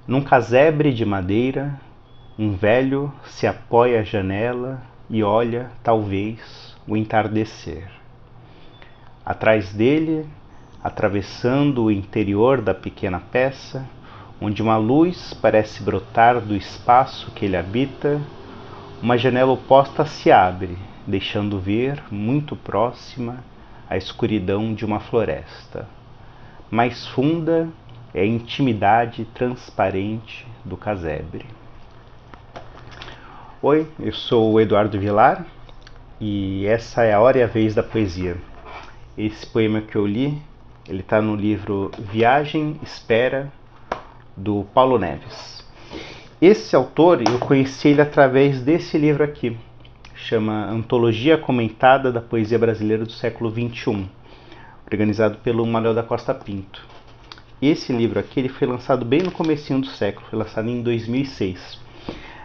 Num casebre de madeira, um velho se apoia à janela e olha, talvez, o entardecer. Atrás dele, atravessando o interior da pequena peça, onde uma luz parece brotar do espaço que ele habita, uma janela oposta se abre, deixando ver, muito próxima, a escuridão de uma floresta. Mais funda é a intimidade transparente do casebre. Oi, eu sou o Eduardo Vilar e essa é a Hora e a Vez da Poesia. Esse poema que eu li, ele está no livro Viagem Espera, do Paulo Neves. Esse autor, eu conheci ele através desse livro aqui, chama Antologia Comentada da Poesia Brasileira do Século XXI, organizado pelo Manuel da Costa Pinto. Esse livro aqui ele foi lançado bem no comecinho do século, foi lançado em 2006,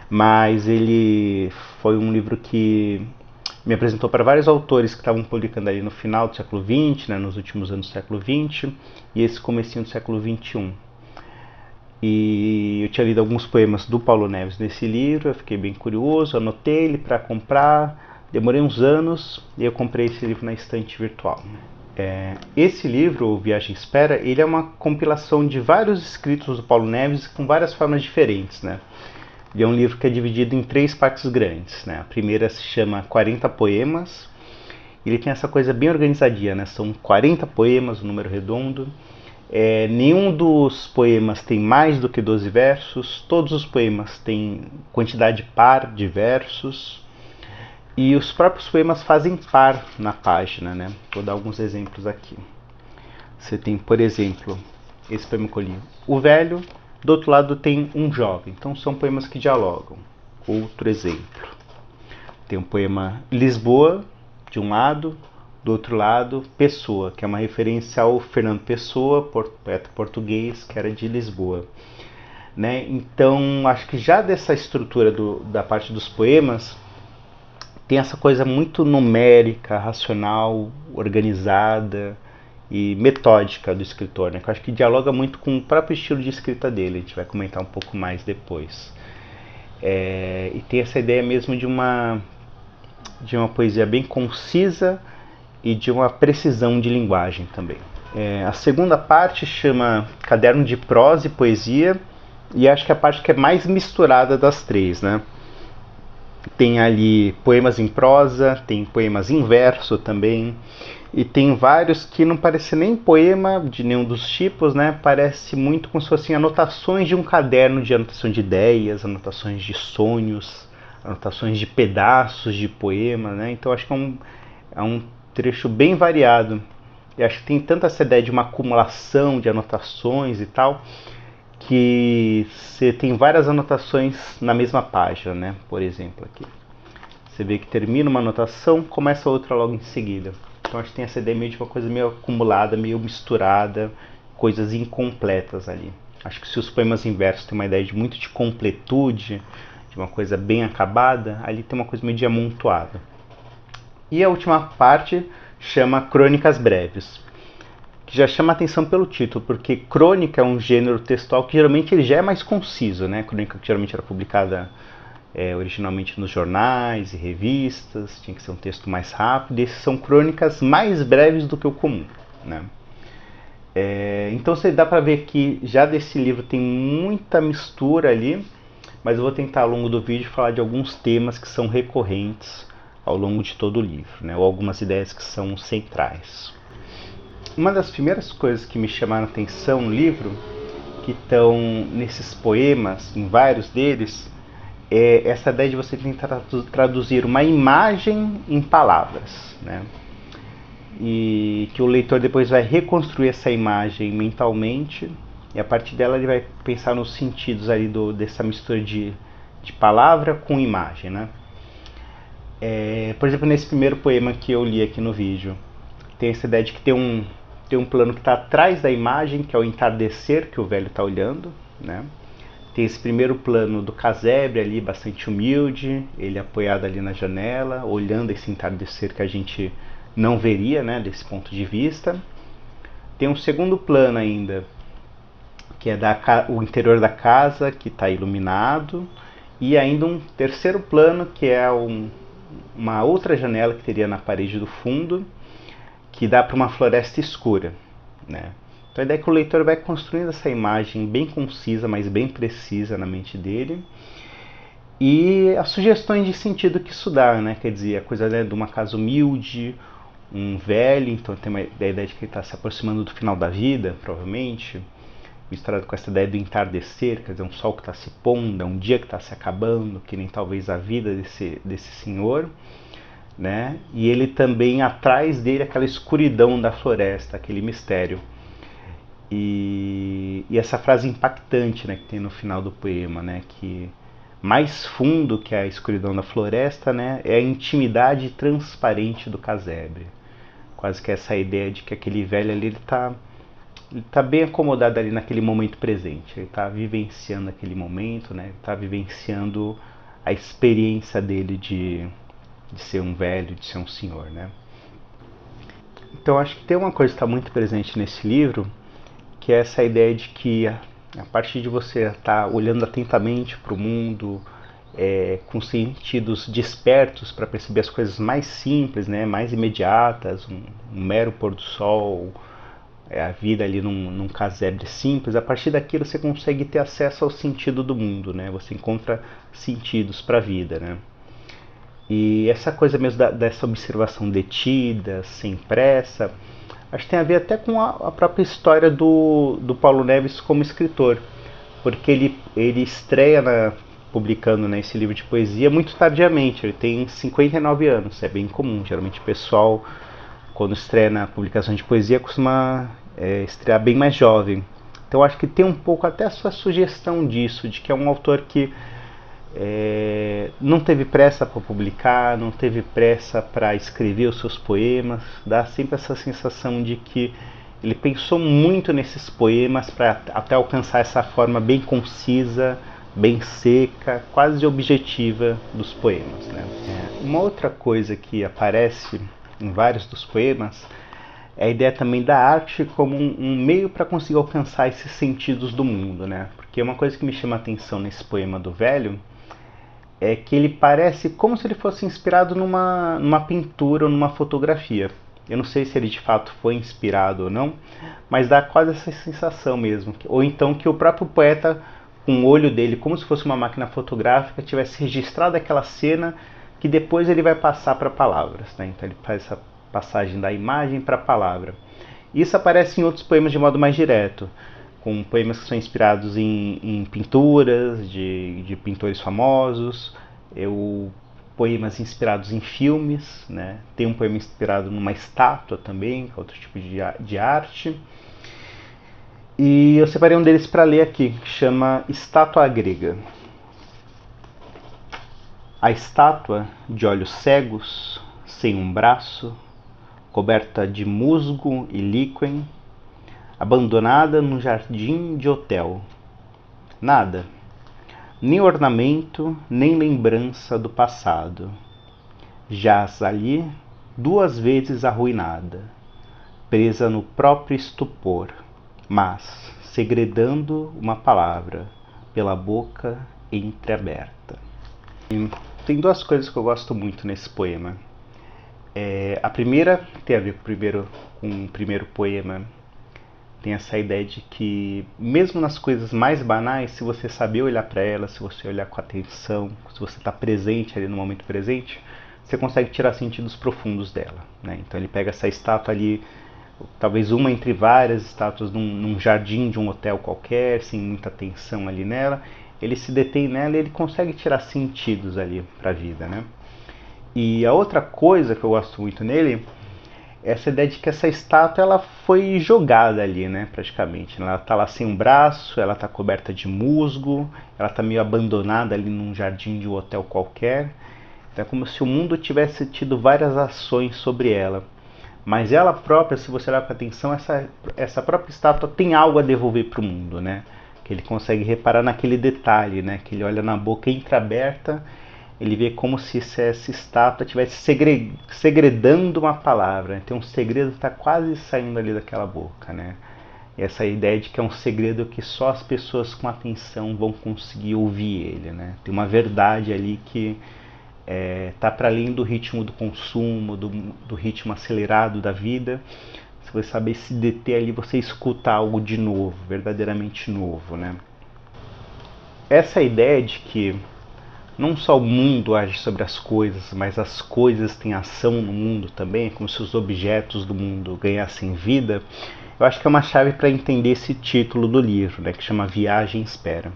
mas ele foi um livro que me apresentou para vários autores que estavam publicando ali no final do século XX, né, nos últimos anos do século XX, e esse comecinho do século XXI. E eu tinha lido alguns poemas do Paulo Neves nesse livro, eu fiquei bem curioso, anotei ele para comprar, demorei uns anos e eu comprei esse livro na estante virtual. Esse livro, o Viagem Espera, ele é uma compilação de vários escritos do Paulo Neves com várias formas diferentes, né? Ele é um livro que é dividido em 3 partes grandes, né? A primeira se chama 40 Poemas, ele tem essa coisa bem organizadinha, né? São 40 poemas, um número redondo. Nenhum dos poemas tem mais do que 12 versos, todos os poemas têm quantidade par de versos, e os próprios poemas fazem par na página, né? Vou dar alguns exemplos aqui. Você tem, por exemplo, esse poema que eu li, O Velho, do outro lado tem Um Jovem, então são poemas que dialogam. Outro exemplo, tem um poema Lisboa, de um lado, do outro lado, Pessoa, que é uma referência ao Fernando Pessoa, poeta português, que era de Lisboa. Né? Então, acho que já dessa estrutura da parte dos poemas, tem essa coisa muito numérica, racional, organizada e metódica do escritor, né? Que eu acho que dialoga muito com o próprio estilo de escrita dele, a gente vai comentar um pouco mais depois. E tem essa ideia mesmo de uma poesia bem concisa e de uma precisão de linguagem também. A segunda parte chama Caderno de Prosa e Poesia, e acho que é a parte que é mais misturada das 3, né? Tem ali poemas em prosa, tem poemas em verso também, e tem vários que não parecem nem poema de nenhum dos tipos, né? Parece muito como se fossem anotações de um caderno de anotação de ideias, anotações de sonhos, anotações de pedaços de poema, né? Então acho que é um trecho bem variado. E acho que tem tanta essa ideia de uma acumulação de anotações e tal, que você tem várias anotações na mesma página, né? Por exemplo, aqui. Você vê que termina uma anotação, começa outra logo em seguida. Então acho que tem essa ideia meio de uma coisa meio acumulada, meio misturada, coisas incompletas ali. Acho que se os poemas em verso têm uma ideia de muito de completude, de uma coisa bem acabada, ali tem uma coisa meio de amontoada. E a última parte chama Crônicas Breves, que já chama atenção pelo título, porque crônica é um gênero textual que geralmente ele já é mais conciso, né? Crônica que geralmente era publicada originalmente nos jornais e revistas, tinha que ser um texto mais rápido, e esses são crônicas mais breves do que o comum, né? Então você dá para ver que já desse livro tem muita mistura ali, mas eu vou tentar ao longo do vídeo falar de alguns temas que são recorrentes ao longo de todo o livro, né? Ou algumas ideias que são centrais. Uma das primeiras coisas que me chamaram a atenção no livro, que estão nesses poemas, em vários deles, é essa ideia de você tentar traduzir uma imagem em palavras, né? E que o leitor depois vai reconstruir essa imagem mentalmente, e a partir dela ele vai pensar nos sentidos ali dessa mistura de palavra com imagem, né? Por exemplo, nesse primeiro poema que eu li aqui no vídeo, tem essa ideia de que tem um plano que está atrás da imagem, que é o entardecer que o velho está olhando, né? Tem esse primeiro plano do casebre ali, bastante humilde, ele apoiado ali na janela, olhando esse entardecer que a gente não veria, né, desse ponto de vista. Tem um segundo plano ainda, que é o interior da casa, que está iluminado, e ainda um terceiro plano, que é uma outra janela que teria na parede do fundo, que dá para uma floresta escura, né? Então a ideia é que o leitor vai construindo essa imagem bem concisa, mas bem precisa na mente dele, e as sugestões de sentido que isso dá, né? Quer dizer, a coisa, né, de uma casa humilde, um velho, então tem a ideia de que ele está se aproximando do final da vida, provavelmente, misturado com essa ideia do entardecer, quer dizer, um sol que está se pondo, um dia que está se acabando, que nem talvez a vida desse senhor, né? E ele também, atrás dele, aquela escuridão da floresta, aquele mistério. E essa frase impactante, né, que tem no final do poema, né, que mais fundo que a escuridão da floresta, né, é a intimidade transparente do casebre. Quase que essa ideia de que aquele velho ali, ele tá bem acomodado ali naquele momento presente. Ele está vivenciando aquele momento, né, ele está vivenciando a experiência dele de ser um velho, de ser um senhor, né. Então acho que tem uma coisa que está muito presente nesse livro, que é essa ideia de que a partir de você estar olhando atentamente para o mundo, com sentidos despertos para perceber as coisas mais simples, né, mais imediatas, um mero pôr do sol, a vida ali num casebre simples, a partir daquilo você consegue ter acesso ao sentido do mundo, né, você encontra sentidos para a vida, né. E essa coisa mesmo dessa observação detida, sem pressa, acho que tem a ver até com a própria história do Paulo Neves como escritor, porque ele estreia publicando, né, esse livro de poesia muito tardiamente, ele tem 59 anos, é bem comum, geralmente o pessoal, quando estreia na publicação de poesia, costuma estrear bem mais jovem. Então acho que tem um pouco até a sua sugestão disso, de que é um autor que não teve pressa para publicar, não teve pressa para escrever os seus poemas, dá sempre essa sensação de que ele pensou muito nesses poemas para até alcançar essa forma bem concisa, bem seca, quase objetiva dos poemas, né? Uma outra coisa que aparece em vários dos poemas é a ideia também da arte como um meio para conseguir alcançar esses sentidos do mundo, né? Porque uma coisa que me chama a atenção nesse poema do velho é que ele parece como se ele fosse inspirado numa pintura ou numa fotografia. Eu não sei se ele de fato foi inspirado ou não, mas dá quase essa sensação mesmo. Ou então que o próprio poeta, com o olho dele, como se fosse uma máquina fotográfica, tivesse registrado aquela cena que depois ele vai passar para palavras, né? Então ele faz essa passagem da imagem para a palavra. Isso aparece em outros poemas de modo mais direto, com poemas que são inspirados em pinturas de pintores famosos, poemas inspirados em filmes, né? Tem um poema inspirado numa estátua também, que é outro tipo de arte. E eu separei um deles para ler aqui, que chama Estátua Grega. A estátua, de olhos cegos, sem um braço, coberta de musgo e líquen, abandonada num jardim de hotel. Nada, nem ornamento, nem lembrança do passado. Jaz ali, 2 vezes arruinada, presa no próprio estupor, mas segredando uma palavra pela boca entreaberta. Tem 2 coisas que eu gosto muito nesse poema. A primeira tem a ver com o primeiro poema. Tem essa ideia de que, mesmo nas coisas mais banais, se você saber olhar para elas, se você olhar com atenção, se você está presente ali no momento presente, você consegue tirar sentidos profundos dela, né? Então ele pega essa estátua ali, talvez uma entre várias estátuas num jardim de um hotel qualquer, sem muita atenção ali nela, ele se detém nela e ele consegue tirar sentidos ali para a vida, né? E a outra coisa que eu gosto muito nele é essa ideia de que essa estátua ela foi jogada ali, né, praticamente. Ela está lá sem um braço, ela está coberta de musgo, ela está meio abandonada ali num jardim de um hotel qualquer. Então é como se o mundo tivesse tido várias ações sobre ela. Mas ela própria, se você olhar com atenção, essa própria estátua tem algo a devolver para o mundo, né? Que ele consegue reparar naquele detalhe, né? Que ele olha na boca entreaberta, ele vê como se essa estátua estivesse segredando uma palavra. Então um segredo está quase saindo ali daquela boca, né? Essa ideia de que é um segredo que só as pessoas com atenção vão conseguir ouvir ele, né? Tem uma verdade ali que tá para além do ritmo do consumo, do ritmo acelerado da vida. Se você saber se deter ali, você escuta algo de novo, verdadeiramente novo, né? Essa ideia de que não só o mundo age sobre as coisas, mas as coisas têm ação no mundo também, como se os objetos do mundo ganhassem vida, eu acho que é uma chave para entender esse título do livro, né, que chama Viagem Espera.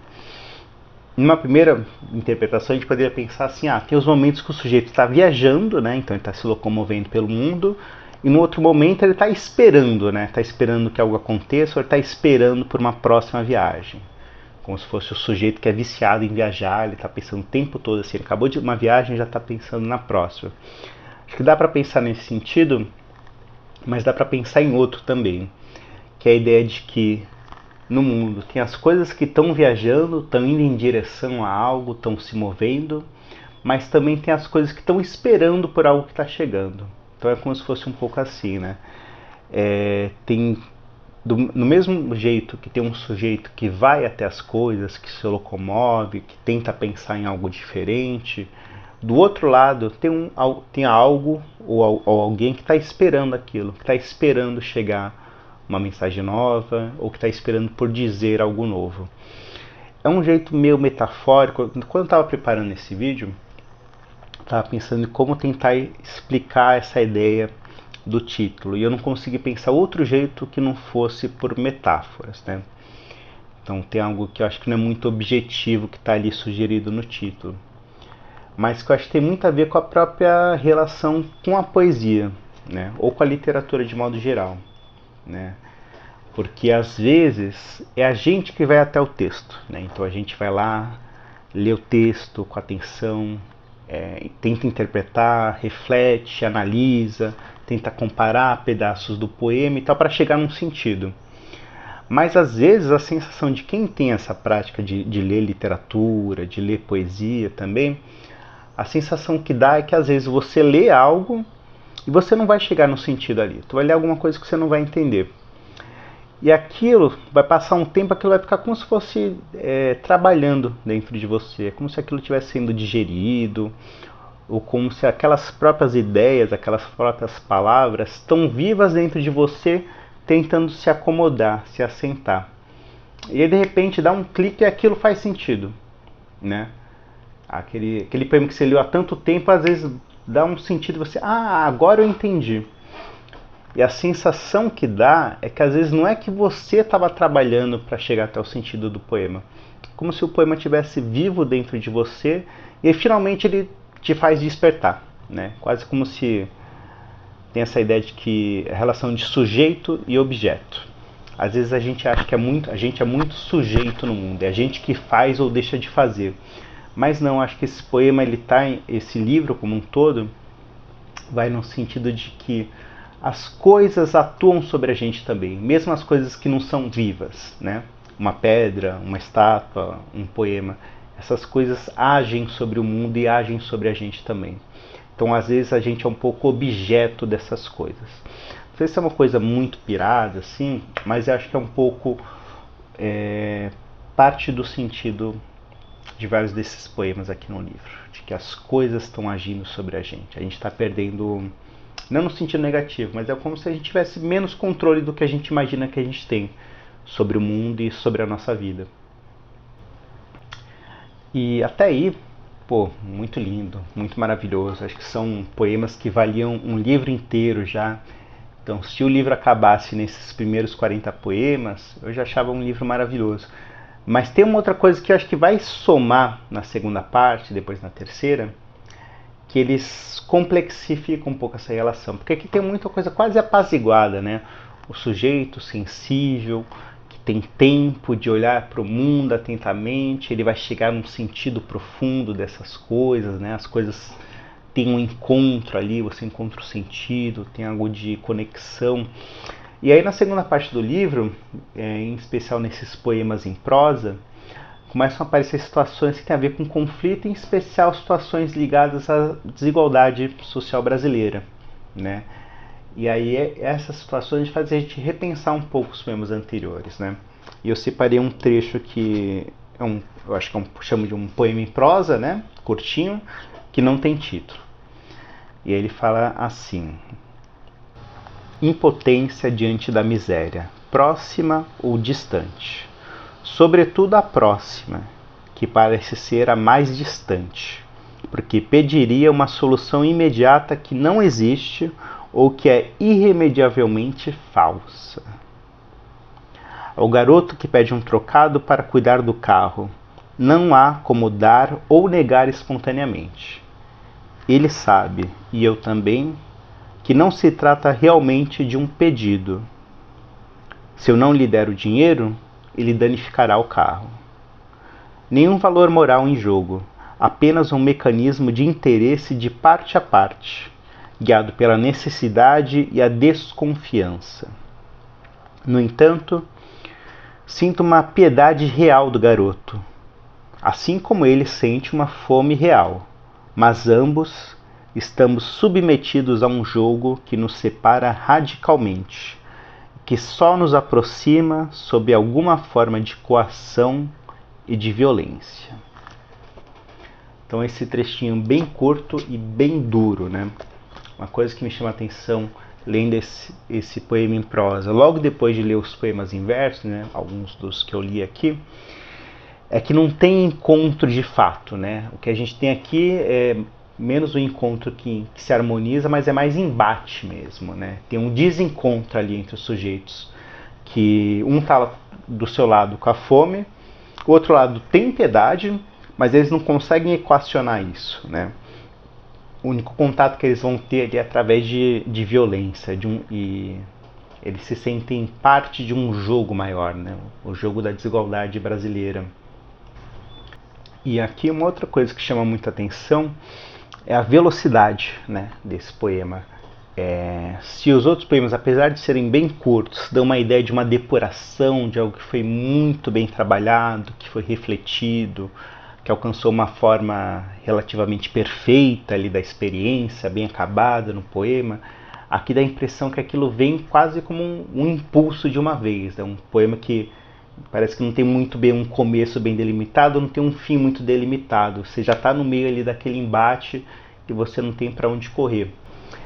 Numa primeira interpretação, a gente poderia pensar assim, tem os momentos que o sujeito está viajando, né, então ele está se locomovendo pelo mundo, e no outro momento ele está esperando, né, está esperando que algo aconteça, ou ele está esperando por uma próxima viagem. Como se fosse o sujeito que é viciado em viajar, ele está pensando o tempo todo assim, ele acabou de uma viagem e já está pensando na próxima. Acho que dá para pensar nesse sentido, mas dá para pensar em outro também, que é a ideia de que no mundo tem as coisas que estão viajando, estão indo em direção a algo, estão se movendo, mas também tem as coisas que estão esperando por algo que está chegando. Então é como se fosse um pouco assim, né? No mesmo jeito que tem um sujeito que vai até as coisas, que se locomove, que tenta pensar em algo diferente, do outro lado tem algo ou alguém que está esperando aquilo, que está esperando chegar uma mensagem nova, ou que está esperando por dizer algo novo. É um jeito meio metafórico. Quando eu estava preparando esse vídeo, estava pensando em como tentar explicar essa ideia do título, e eu não consegui pensar outro jeito que não fosse por metáforas, né? Então tem algo que eu acho que não é muito objetivo que está ali sugerido no título, mas que eu acho que tem muito a ver com a própria relação com a poesia, né? Ou com a literatura de modo geral, né? Porque às vezes é a gente que vai até o texto, né? Então a gente vai lá, lê o texto com atenção, tenta interpretar, reflete, analisa, tenta comparar pedaços do poema e tal para chegar num sentido. Mas às vezes a sensação de quem tem essa prática de ler literatura, de ler poesia também, a sensação que dá é que às vezes você lê algo e você não vai chegar no sentido ali. Tu vai ler alguma coisa que você não vai entender. E aquilo vai passar um tempo, aquilo vai ficar como se fosse trabalhando dentro de você, como se aquilo estivesse sendo digerido, ou como se aquelas próprias ideias, aquelas próprias palavras estão vivas dentro de você, tentando se acomodar, se assentar. E aí de repente dá um clique e aquilo faz sentido, né? Aquele poema que você leu há tanto tempo, às vezes dá um sentido, você, agora eu entendi. E a sensação que dá é que às vezes não é que você estava trabalhando para chegar até o sentido do poema. Como se o poema estivesse vivo dentro de você e aí, finalmente ele te faz despertar, né? Quase como se tem essa ideia de que a relação de sujeito e objeto. Às vezes a gente acha que a gente é muito sujeito no mundo, é a gente que faz ou deixa de fazer. Mas não, acho que esse poema, esse livro como um todo, vai no sentido de que as coisas atuam sobre a gente também, mesmo as coisas que não são vivas, né? Uma pedra, uma estátua, um poema, essas coisas agem sobre o mundo e agem sobre a gente também. Então, às vezes, a gente é um pouco objeto dessas coisas. Não sei se é uma coisa muito pirada, assim, mas eu acho que é um pouco parte do sentido de vários desses poemas aqui no livro, de que as coisas estão agindo sobre a gente está perdendo, não no sentido negativo, mas é como se a gente tivesse menos controle do que a gente imagina que a gente tem sobre o mundo e sobre a nossa vida. E até aí, muito lindo, muito maravilhoso. Acho que são poemas que valiam um livro inteiro já. Então, se o livro acabasse nesses primeiros 40 poemas, eu já achava um livro maravilhoso. Mas tem uma outra coisa que eu acho que vai somar na segunda parte, depois na terceira, que eles complexificam um pouco essa relação. Porque aqui tem muita coisa quase apaziguada, né? O sujeito sensível, que tem tempo de olhar para o mundo atentamente, ele vai chegar num sentido profundo dessas coisas, né? As coisas têm um encontro ali, você encontra o sentido, tem algo de conexão. E aí na segunda parte do livro, em especial nesses poemas em prosa, começam a aparecer situações que têm a ver com conflito, em especial situações ligadas à desigualdade social brasileira, né? E aí essas situações fazem a gente repensar um pouco os poemas anteriores, né? E eu separei um trecho que eu acho que chamo de um poema em prosa, né? Curtinho, que não tem título. E ele fala assim: impotência diante da miséria, próxima ou distante, sobretudo a próxima, que parece ser a mais distante, porque pediria uma solução imediata que não existe ou que é irremediavelmente falsa. Ao garoto que pede um trocado para cuidar do carro, não há como dar ou negar espontaneamente. Ele sabe, e eu também, que não se trata realmente de um pedido. Se eu não lhe der o dinheiro, ele danificará o carro. Nenhum valor moral em jogo, apenas um mecanismo de interesse de parte a parte, guiado pela necessidade e a desconfiança. No entanto, sinto uma piedade real do garoto, assim como ele sente uma fome real, mas ambos estamos submetidos a um jogo que nos separa radicalmente, que só nos aproxima sob alguma forma de coação e de violência. Então esse trechinho bem curto e bem duro, né? Uma coisa que me chama a atenção lendo esse poema em prosa, logo depois de ler os poemas em verso, né? Alguns dos que eu li aqui, é que não tem encontro de fato, né? O que a gente tem aqui é menos um encontro que se harmoniza, mas é mais embate mesmo, né? Tem um desencontro ali entre os sujeitos, que um está do seu lado com a fome, o outro lado tem piedade, mas eles não conseguem equacionar isso, né? O único contato que eles vão ter ali é através de violência, e eles se sentem parte de um jogo maior, né? O jogo da desigualdade brasileira. E aqui uma outra coisa que chama muita atenção é a velocidade, né, desse poema. Se os outros poemas, apesar de serem bem curtos, dão uma ideia de uma depuração, de algo que foi muito bem trabalhado, que foi refletido, que alcançou uma forma relativamente perfeita ali da experiência, bem acabada no poema, aqui dá a impressão que aquilo vem quase como um impulso de uma vez. É um poema que parece que não tem muito bem um começo bem delimitado, não tem um fim muito delimitado. Você já está no meio ali daquele embate e você não tem para onde correr.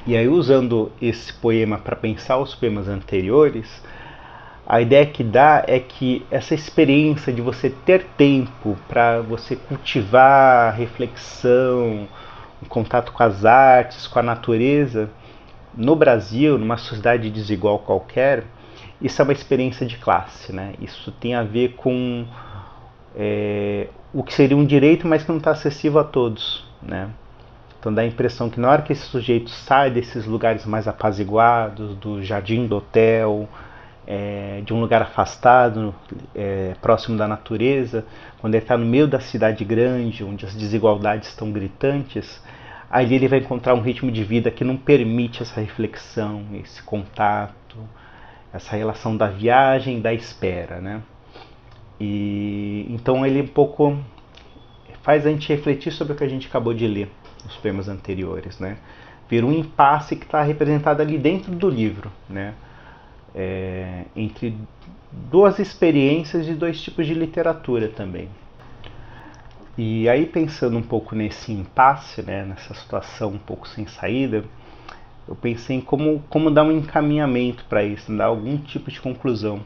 E aí, usando esse poema para pensar os poemas anteriores, a ideia que dá é que essa experiência de você ter tempo para você cultivar a reflexão, o contato com as artes, com a natureza, no Brasil, numa sociedade desigual qualquer, isso é uma experiência de classe, né? Isso tem a ver com o que seria um direito, mas que não está acessível a todos, né? Então dá a impressão que na hora que esse sujeito sai desses lugares mais apaziguados, do jardim do hotel, de um lugar afastado, próximo da natureza, quando ele está no meio da cidade grande, onde as desigualdades estão gritantes, aí ele vai encontrar um ritmo de vida que não permite essa reflexão, esse contato, essa relação da viagem e da espera, né? E então ele um pouco faz a gente refletir sobre o que a gente acabou de ler nos poemas anteriores, né? Vira um impasse que está representado ali dentro do livro, né? Entre duas experiências de dois tipos de literatura também. E aí, pensando um pouco nesse impasse, né, nessa situação um pouco sem saída, eu pensei em como dar um encaminhamento para isso, dar algum tipo de conclusão.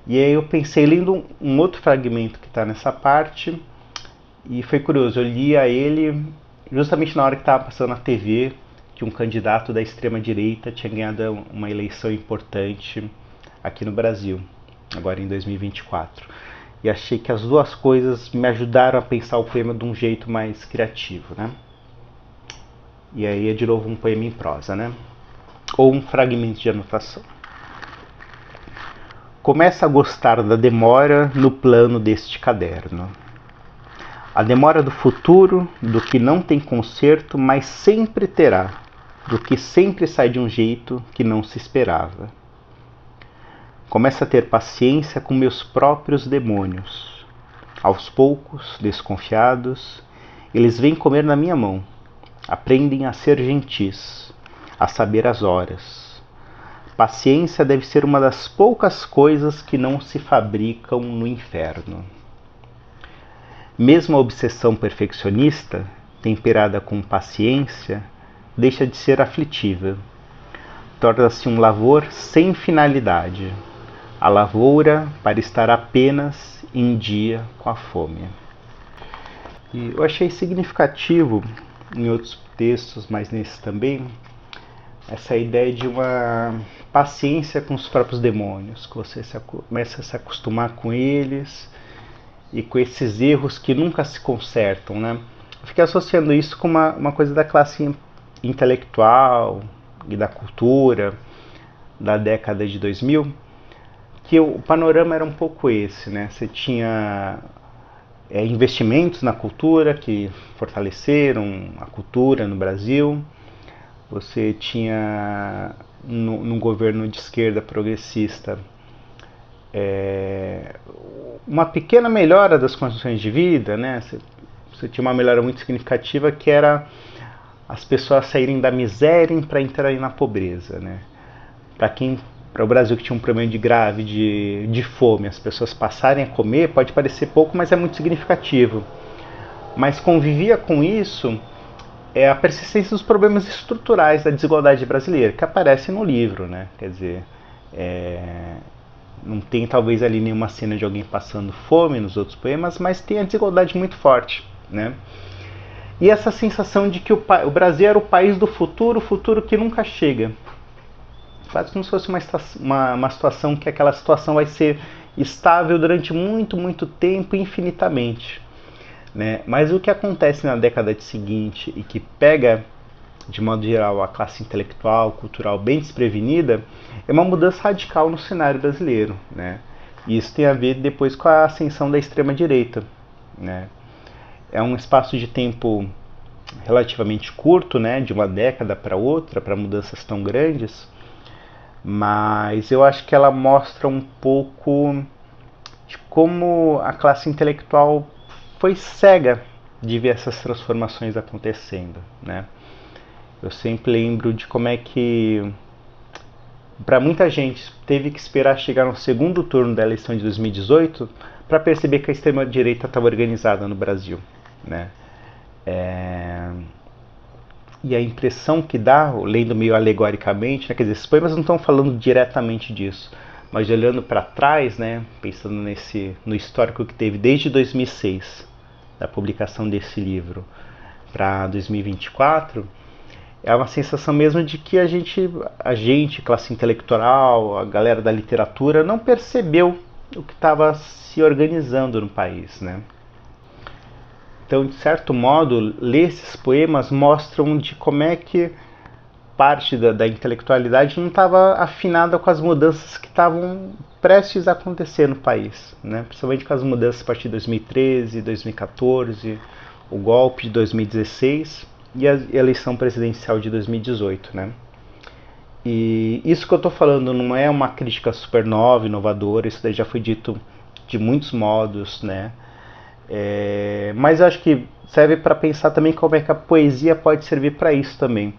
E aí eu pensei lendo um outro fragmento que está nessa parte, e foi curioso, eu lia ele justamente na hora que estava passando na TV, que um candidato da extrema-direita tinha ganhado uma eleição importante aqui no Brasil, agora em 2024. E achei que as duas coisas me ajudaram a pensar o poema de um jeito mais criativo, né? E aí é de novo um poema em prosa, né? Ou um fragmento de anotação. Começa a gostar da demora no plano deste caderno. A demora do futuro, do que não tem conserto, mas sempre terá, do que sempre sai de um jeito que não se esperava. Começo a ter paciência com meus próprios demônios. Aos poucos, desconfiados, eles vêm comer na minha mão. Aprendem a ser gentis, a saber as horas. paciência deve ser uma das poucas coisas que não se fabricam no inferno. Mesmo a obsessão perfeccionista, temperada com paciência, deixa de ser aflitiva. Torna-se um lavor sem finalidade, a lavoura para estar apenas em dia com a fome. E eu achei significativo, em outros textos, mas nesse também, essa ideia de uma paciência com os próprios demônios, que você começa a se acostumar com eles e com esses erros que nunca se consertam, né? Eu fiquei associando isso com uma coisa da classe intelectual e da cultura da década de 2000, que o panorama era um pouco esse, né? Você tinha investimentos na cultura que fortaleceram a cultura no Brasil. Você tinha, num governo de esquerda progressista, uma pequena melhora das condições de vida, né? Você tinha uma melhora muito significativa, que era as pessoas saírem da miséria para entrarem na pobreza, né? Para o Brasil, que tinha um problema grave de fome, as pessoas passarem a comer, pode parecer pouco, mas é muito significativo. Mas convivia com isso a persistência dos problemas estruturais da desigualdade brasileira, que aparece no livro, né? Quer dizer, não tem talvez ali nenhuma cena de alguém passando fome nos outros poemas, mas tem a desigualdade muito forte, né? E essa sensação de que o Brasil era o país do futuro, o futuro que nunca chega. Quase como se fosse uma situação que aquela situação vai ser estável durante muito, muito tempo, infinitamente, né? Mas o que acontece na década seguinte e que pega, de modo geral, a classe intelectual, cultural bem desprevenida, é uma mudança radical no cenário brasileiro, né? E isso tem a ver depois com a ascensão da extrema-direita, né? É um espaço de tempo relativamente curto, né? De uma década para outra, para mudanças tão grandes, mas eu acho que ela mostra um pouco de como a classe intelectual foi cega de ver essas transformações acontecendo, né? Eu sempre lembro de como é que, para muita gente, teve que esperar chegar no segundo turno da eleição de 2018 para perceber que a extrema-direita estava organizada no Brasil, né? E a impressão que dá, lendo meio alegoricamente, né, quer dizer, esses poemas não estão falando diretamente disso, mas olhando para trás, né, pensando no histórico que teve desde 2006, da publicação desse livro, para 2024, é uma sensação mesmo de que a gente, classe intelectual, a galera da literatura, não percebeu o que estava se organizando no país, né? Então, de certo modo, ler esses poemas mostram de como é que parte da intelectualidade não estava afinada com as mudanças que estavam prestes a acontecer no país, né? Principalmente com as mudanças a partir de 2013, 2014, o golpe de 2016 e a eleição presidencial de 2018, né? E isso que eu estou falando não é uma crítica super nova, inovadora, isso daí já foi dito de muitos modos, né? Mas eu acho que serve para pensar também como é que a poesia pode servir para isso também.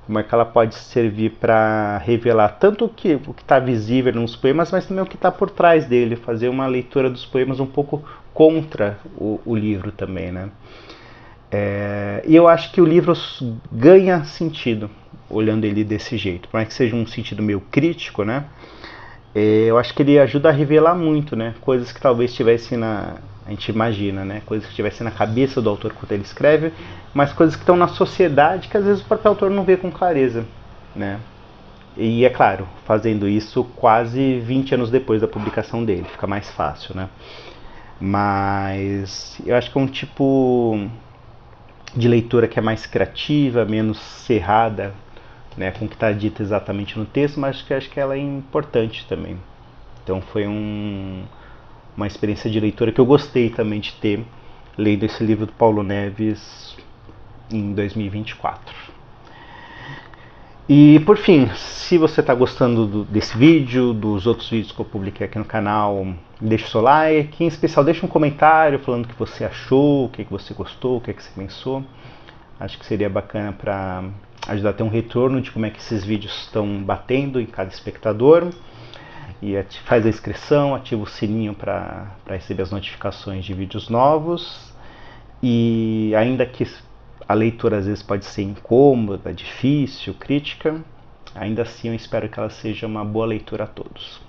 Como é que ela pode servir para revelar tanto o que está visível nos poemas, mas também o que está por trás dele, fazer uma leitura dos poemas um pouco contra o livro também, né? E eu acho que o livro ganha sentido olhando ele desse jeito, por mais que seja um sentido meio crítico, né? Eu acho que ele ajuda a revelar muito, né? Coisas que talvez estivessem a gente imagina, né? Coisas que estivessem na cabeça do autor quando ele escreve, mas coisas que estão na sociedade que às vezes o próprio autor não vê com clareza, né? E é claro, fazendo isso quase 20 anos depois da publicação dele, fica mais fácil, né? Mas eu acho que é um tipo de leitura que é mais criativa, menos cerrada, né, com o que está dito exatamente no texto, mas acho que ela é importante também. Então foi uma experiência de leitura que eu gostei também de ter, lendo esse livro do Paulo Neves em 2024. E por fim, se você está gostando desse vídeo, dos outros vídeos que eu publiquei aqui no canal, deixa o seu like, em especial deixa um comentário falando o que você achou, o que você gostou, o que você pensou. Acho que seria bacana para ajudar a ter um retorno de como é que esses vídeos estão batendo em cada espectador. E faz a inscrição, ativa o sininho para receber as notificações de vídeos novos. E ainda que a leitura às vezes pode ser incômoda, difícil, crítica, ainda assim eu espero que ela seja uma boa leitura a todos.